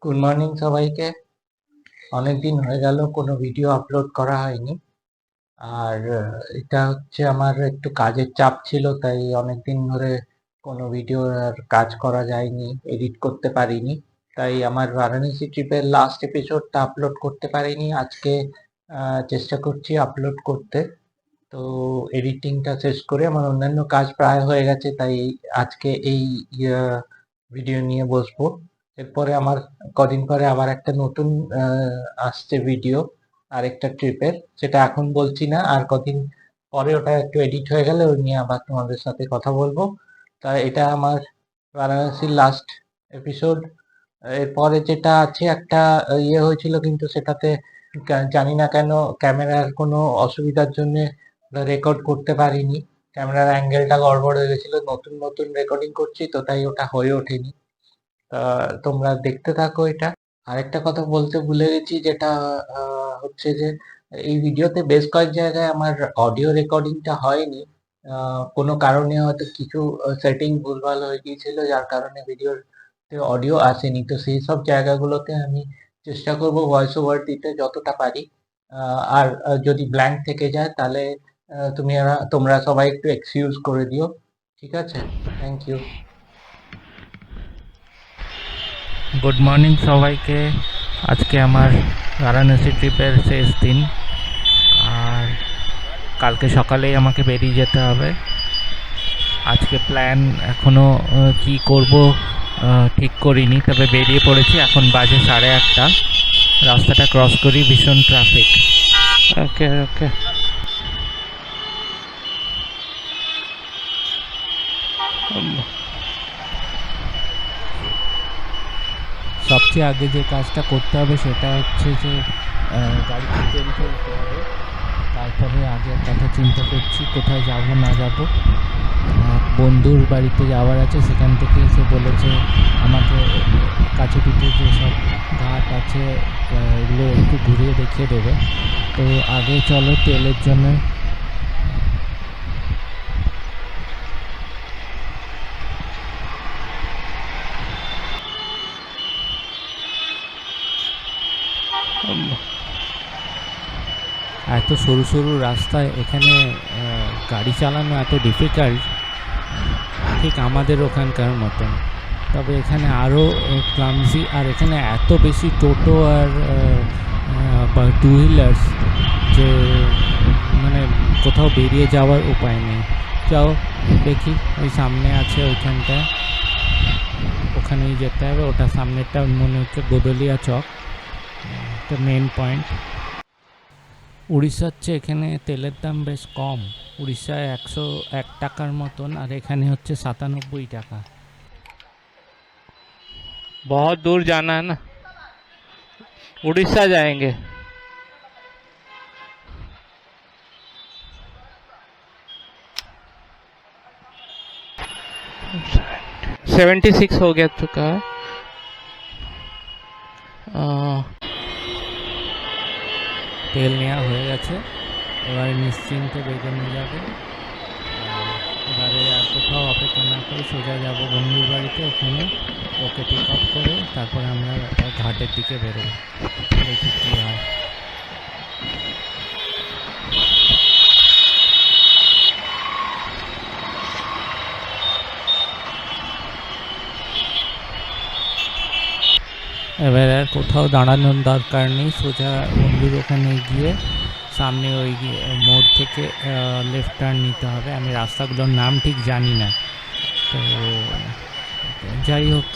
Good morning সবাইকে। অনেকদিন হয়ে গেল কোনো ভিডিও আপলোড করা হয়নি। আর এটা হচ্ছে আমার একটু কাজের চাপ ছিল, তাই অনেকদিন ধরে কোনো ভিডিও আর কাজ করা যায়নি, এডিট করতে পারিনি। তাই আমার বারাণসী ট্রিপের লাস্ট এপিসোডটা আপলোড করতে পারিনি। আজকে চেষ্টা করছি আপলোড করতে। তো এডিটিংটা শেষ করে আমার অন্যান্য কাজ প্রায় হয়ে গেছে, তাই আজকে এই ভিডিও নিয়ে বসবো। এরপরে আমার কদিন পরে আবার একটা নতুন আসছে ভিডিও আরেকটা ট্রিপের, সেটা এখন বলছি না, আর কদিন পরে ওটা একটু এডিট হয়ে গেলে ওই নিয়ে আবার তোমাদের সাথে কথা বলবো। তা এটা আমার বারাণসীর লাস্ট এপিসোড। এরপরে যেটা আছে একটা ইয়ে হয়েছিল, কিন্তু সেটাতে জানি না কেন ক্যামেরার কোনো অসুবিধার জন্য রেকর্ড করতে পারিনি। ক্যামেরার অ্যাঙ্গেলটা গড়বড় হয়ে গেছিল, নতুন নতুন রেকর্ডিং করছি তো, তাই ওটা হয়ে ওঠেনি। তা তোমরা দেখতে থাকো এটা। আরেকটা কথা বলতে ভুলে গেছি, যেটা হচ্ছে যে এই ভিডিওতে বেশ কয়েক জায়গায় আমার অডিও রেকর্ডিংটা হয়নি। কোনো কারণে হয়তো কিছু সেটিং ভুলভাল হয়ে গিয়েছিল, যার কারণে ভিডিওতে অডিও আসেনি। তো সেই সব জায়গাগুলোতে আমি চেষ্টা করব ভয়েস ওভার দিতে যতটা পারি। আর যদি ব্ল্যাঙ্ক থেকে যায় তাহলে তোমরা সবাই একটু এক্সকিউজ করে দিও, ঠিক আছে? Thank you. গুড মর্নিং সবাইকে। আজকে আমার বারাণসী ট্রিপের শেষ দিন, আর কালকে সকালেই আমাকে বেরিয়ে যেতে হবে। আজকে প্ল্যান এখনও কি করব ঠিক করিনি, তবে বেরিয়ে পড়েছি। এখন বাজে 8:30। রাস্তাটা ক্রস করি, ভীষণ ট্রাফিক। ওকে ওকে। সবচেয়ে আগে যে কাজটা করতে হবে সেটা হচ্ছে যে গাড়িতে তেল ফেলতে হবে। তারপরে আগের কথা চিন্তা করছি কোথায় যাব না যাব। বন্ধুর বাড়িতে যাওয়ার আছে, সেখান থেকে এসে বলেছে আমাকে কাছে পিঠে যেসব ঘাট আছে এগুলো একটু ঘুরিয়ে দেখিয়ে দেবে। তো আগে চলো তেলের জন্য। এত সরু সরু রাস্তায় এখানে গাড়ি চালানো এত ডিফিকাল্ট, ঠিক আমাদের ওখানকার মতন। তবে এখানে আরও ক্লামজি, আর এখানে এত বেশি টোটো আর বা টু হুইলার্স যে মানে কোথাও বেরিয়ে যাওয়ার উপায় নেই। যাও দেখি, ওই সামনে আছে ওইখানটায়, ওখানেই যেতে হবে। ওটা সামনেরটা মনে হচ্ছে গোদলিয়া চক, এটা মেন পয়েন্ট। উড়িষ্যার চেয়ে এখানে তেলের দাম বেশ কম। উড়িষ্যায় 101 টাকার মতন, আর এখানে হচ্ছে 97 টাকা। बहुत दूर जाना है ना, उड़ीसा जाएंगे। $76 हो गया चुका है। তেল নেওয়া হয়ে গেছে, এবারে নিশ্চিন্তে বেরোনো যাবে। এবারে আর কোথাও অপেক্ষা না করে সোজা যাব বন্ধুর বাড়িতে, ওখানে ওকে পিক আপ করে তারপরে আমরা ঘাটের দিকে বেরোবো, দেখি কী হয়। এবার আর কোথাও দাঁড়ানোর দরকার নেই, সোজা বন্ধুর ওখানে গিয়ে সামনে ওই মোড় থেকে লেফট টার্ন নিতে হবে। আমি রাস্তাগুলোর নাম ঠিক জানি না, তো যাই হোক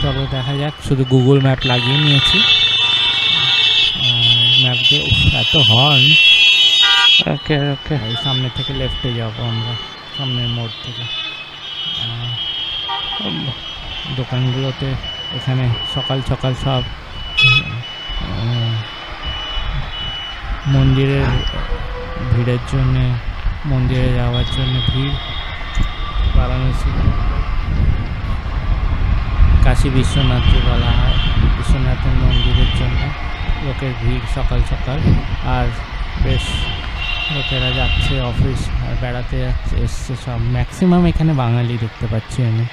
চলো দেখা যাক। শুধু গুগল ম্যাপ লাগিয়ে নিয়েছি, ম্যাপ দিয়ে। এত হর্ন। ওকে ওকে, এই সামনে থেকে লেফটে যাবো আমরা, সামনের মোড় থেকে। দোকানগুলোতে এখানে সকাল সকাল সব মন্দিরের ভিড়ের জন্যে, মন্দিরে যাওয়ার জন্য ভিড়। বারাণসী কাশী বিশ্বনাথ যে বলা হয়, বিশ্বনাথের মন্দিরের জন্য লোকের ভিড় সকাল সকাল। আর বেশ লোকেরা যাচ্ছে অফিস আর বেড়াতে যাচ্ছে, এসছে সব। ম্যাক্সিমাম এখানে বাঙালি দেখতে পাচ্ছি আমি।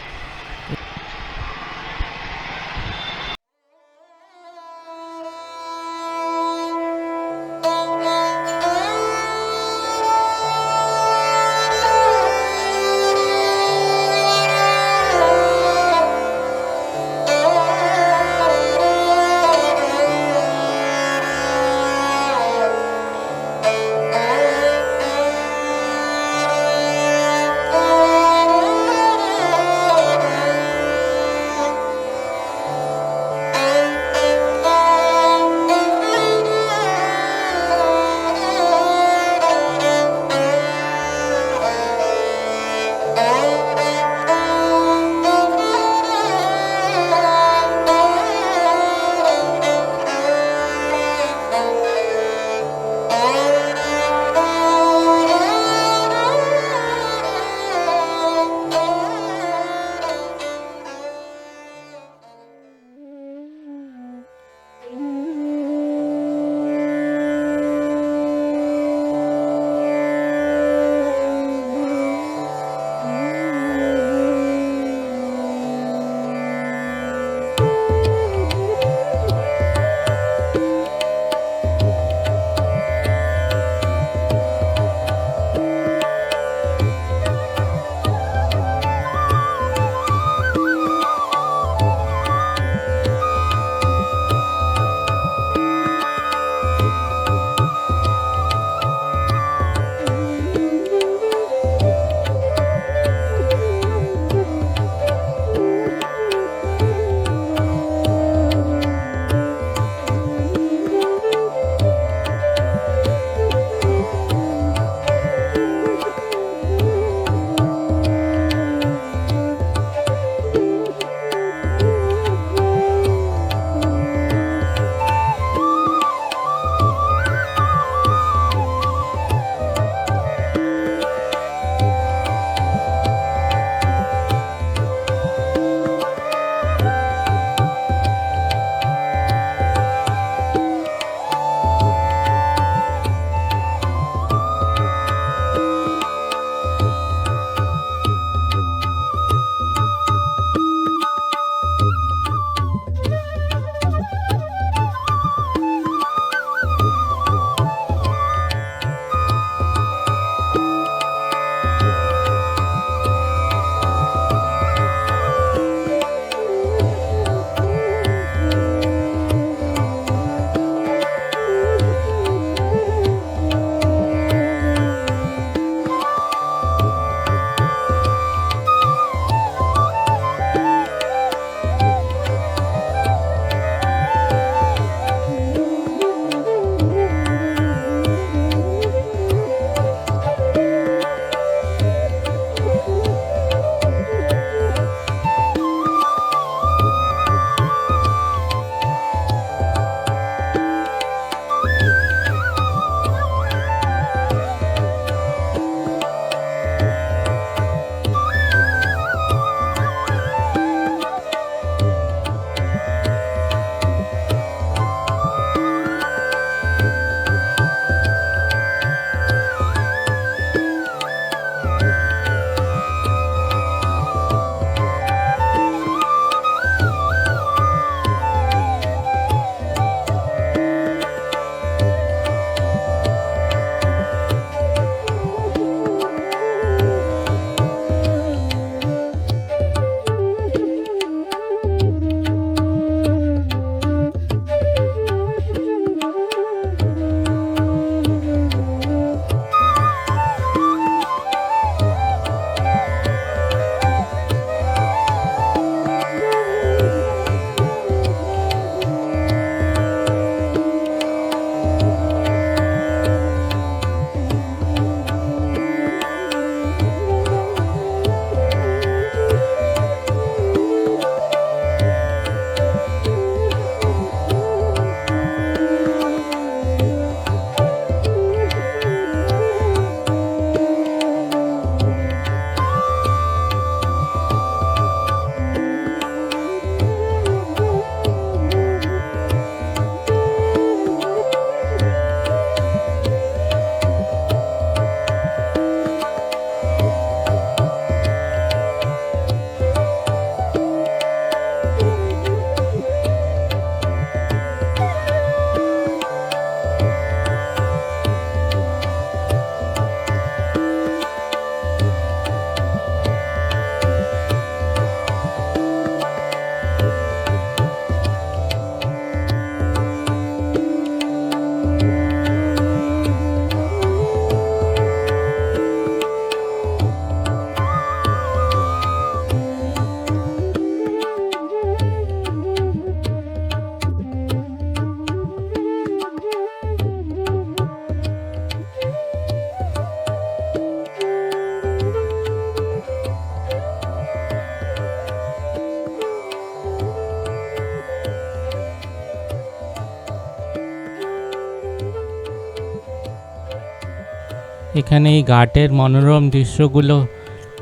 এখানে এই ঘাটের মনোরম দৃশ্যগুলো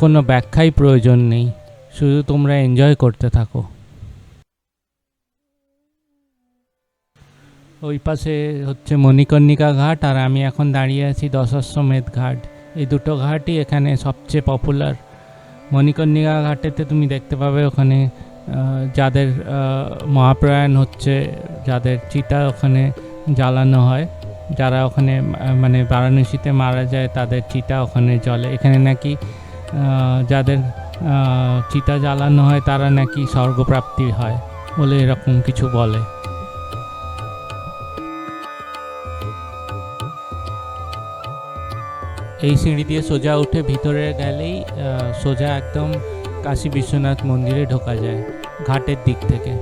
কোনো ব্যাখ্যাই প্রয়োজন নেই, শুধু তোমরা এনজয় করতে থাকো। ওই পাশে হচ্ছে মণিকর্ণিকা ঘাট, আর আমি এখন দাঁড়িয়ে আছি দশাশ্বমেধ ঘাট। এই দুটো ঘাটই এখানে সবচেয়ে পপুলার। মণিকর্ণিকা ঘাটেতে তুমি দেখতে পাবে ওখানে যাদের মহাপ্রয়াণ হচ্ছে, যাদের চিতা ওখানে জ্বালানো হয়, যারা ওখানে মানে বারাণসীতে মারা যায় তাদের চিতা ওখানে জ্বলে। এখানে নাকি যাদের চিতা জ্বালানো হয় তারা নাকি স্বর্গপ্রাপ্তি হয় বলে এরকম কিছু বলে। এই সিঁড়ি দিয়ে সোজা উঠে ভিতরে গেলেই সোজা একদম কাশী বিশ্বনাথ মন্দিরে ঢোকা যায় ঘাটের দিক থেকে।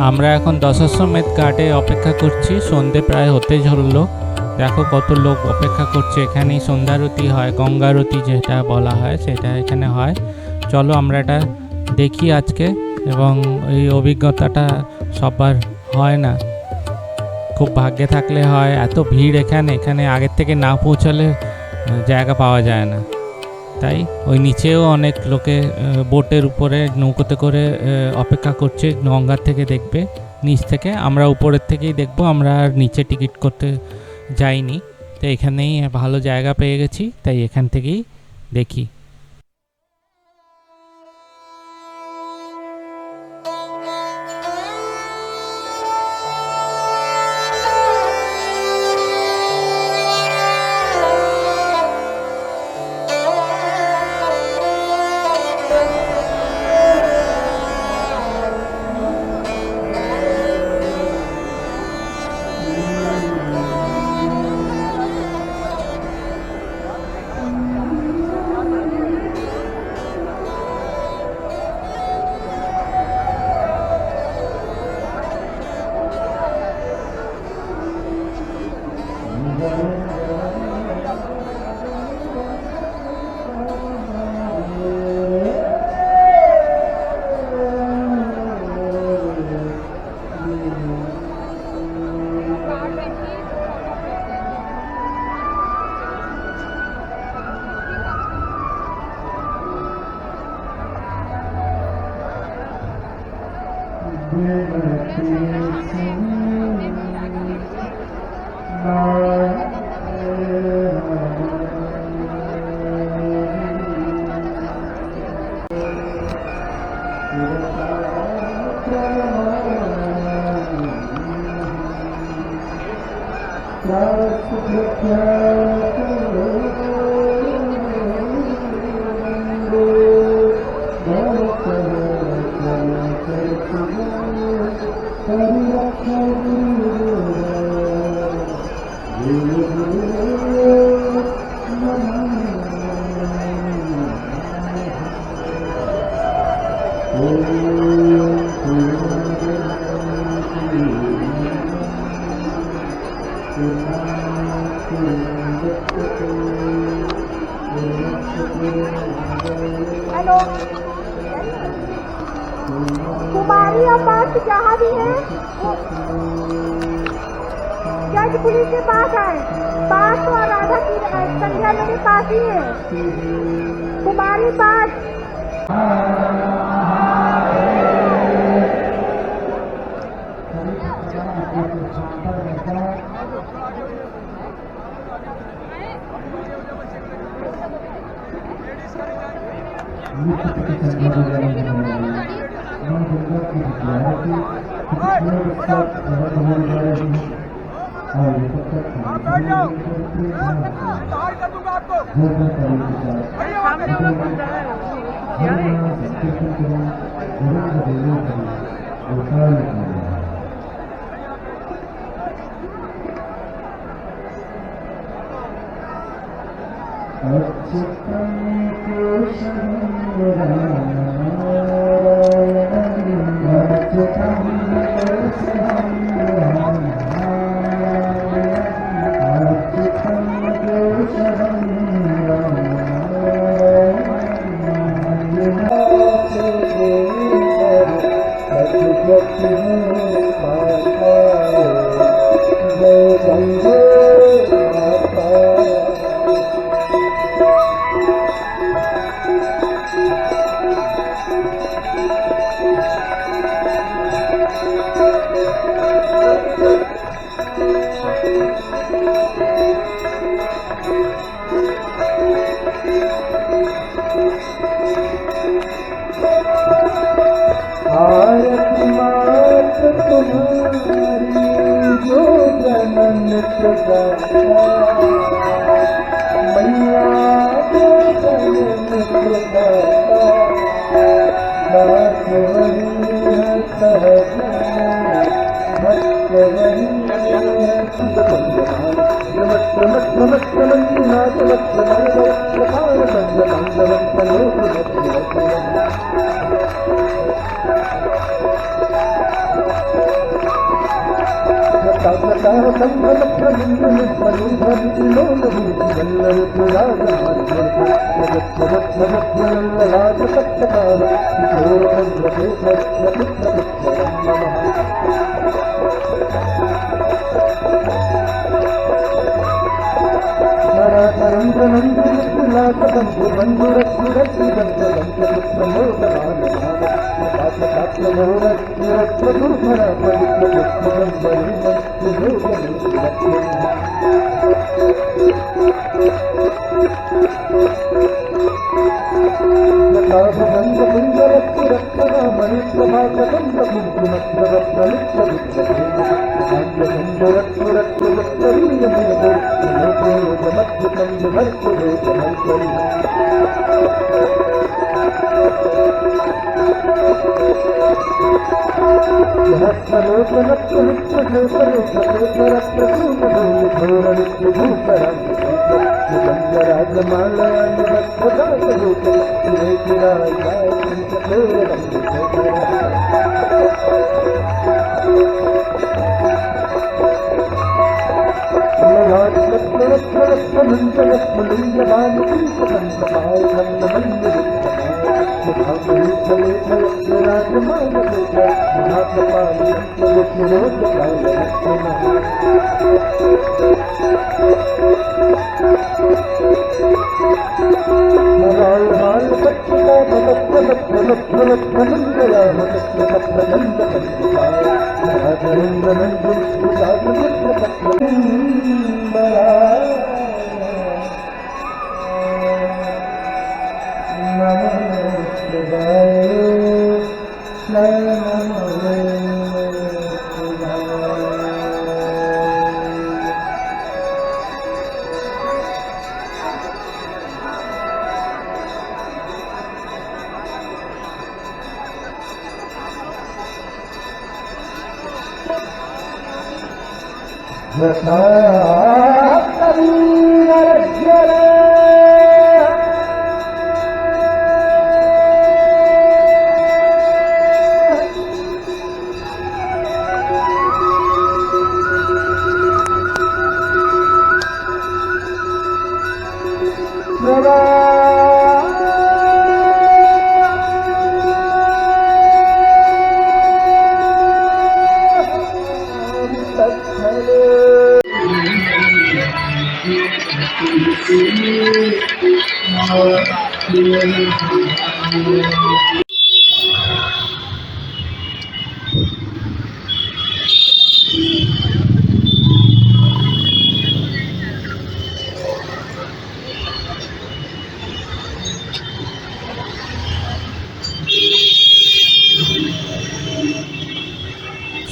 আমরা এখন দশাশ্বমেধ ঘাটে অপেক্ষা করছি, সন্ধে প্রায় হতে চললো। দেখো কত লোক অপেক্ষা করছে। এখানেই সন্ধ্যারতি হয়, গঙ্গারতি যেটা বলা হয় সেটা এখানে হয়। চলো আমরা এটা দেখি আজকে, এবং এই অভিজ্ঞতাটা সবার হয় না, খুব ভাগ্যে থাকলে হয়। এত ভিড় এখানে আগের থেকে না পৌঁছালে জায়গা পাওয়া যায় না। তাই ওই নিচেও অনেক লোকে বোটের উপরে নৌকোতে করে অপেক্ষা করছে, গঙ্গার থেকে দেখবে নিচ থেকে। আমরা উপরের থেকেই দেখবো, আমরা আর নিচে টিকিট করতে যাইনি। তো এখানেই ভালো জায়গা পেয়ে গেছি, তাই এখান থেকেই দেখি। हेलो, कुमारी और पास जहाँ भी है वो जज पुलिस के पास आए। पास और राधा की संख्या मेरे पास ही है। कुमारी पास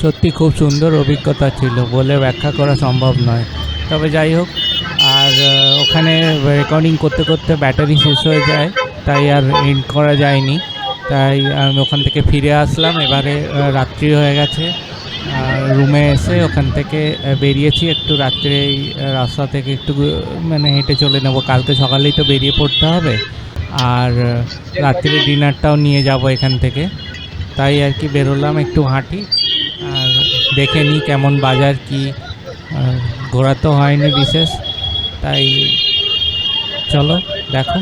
সত্যি খুব সুন্দর অভিজ্ঞতা ছিল, বলে ব্যাখ্যা করা সম্ভব নয়। তবে যাই হোক, আর ওখানে রেকর্ডিং করতে করতে ব্যাটারি শেষ হয়ে যায়, তাই আর এন্ড করা যায়নি। তাই আমি ওখান থেকে ফিরে আসলাম। এবারে রাত্রি হয়ে গেছে, রুমে এসে ওখান থেকে বেরিয়েছি। একটু রাত্রে এই রাস্তা থেকে একটু মানে হেঁটে চলে নেব, কালকে সকালেই তো বেরিয়ে পড়তে হবে। আর রাত্রে ডিনারটাও নিয়ে যাব এখান থেকে, তাই আর কি বেরোলাম একটু হাঁটি আর দেখে নিই কেমন বাজার কি। ঘোরা তো হয়নি বিশেষ, তাই চলো দেখো।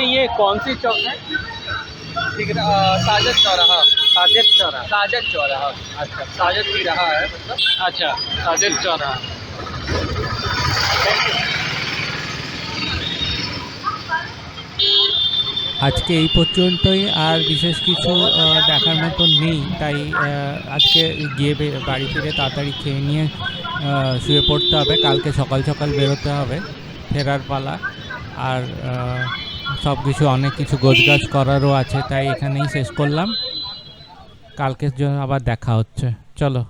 ये कौन सी चौक है? ठीक है, साजद चौराहा। साजद चौराहा। साजद चौराहा। अच्छा, साजद तिराहा है मतलब। अच्छा, साजद चौराहा। আজকে এই পর্যন্তই, আর বিশেষ কিছু দেখার মতন নেই, তাই আজকে গিয়ে বাড়ি ফিরে তাড়াতাড়ি খেয়ে নিয়ে শুয়ে পড়তে হবে। কালকে সকাল সকাল বেরোতে হবে, ফেরার পালা। আর সব কিছু অনেক কিছু গোছগাছ করারও আছে, তাই এখানেই শেষ করলাম। কালকের জন্য আবার দেখা হচ্ছে, চলো।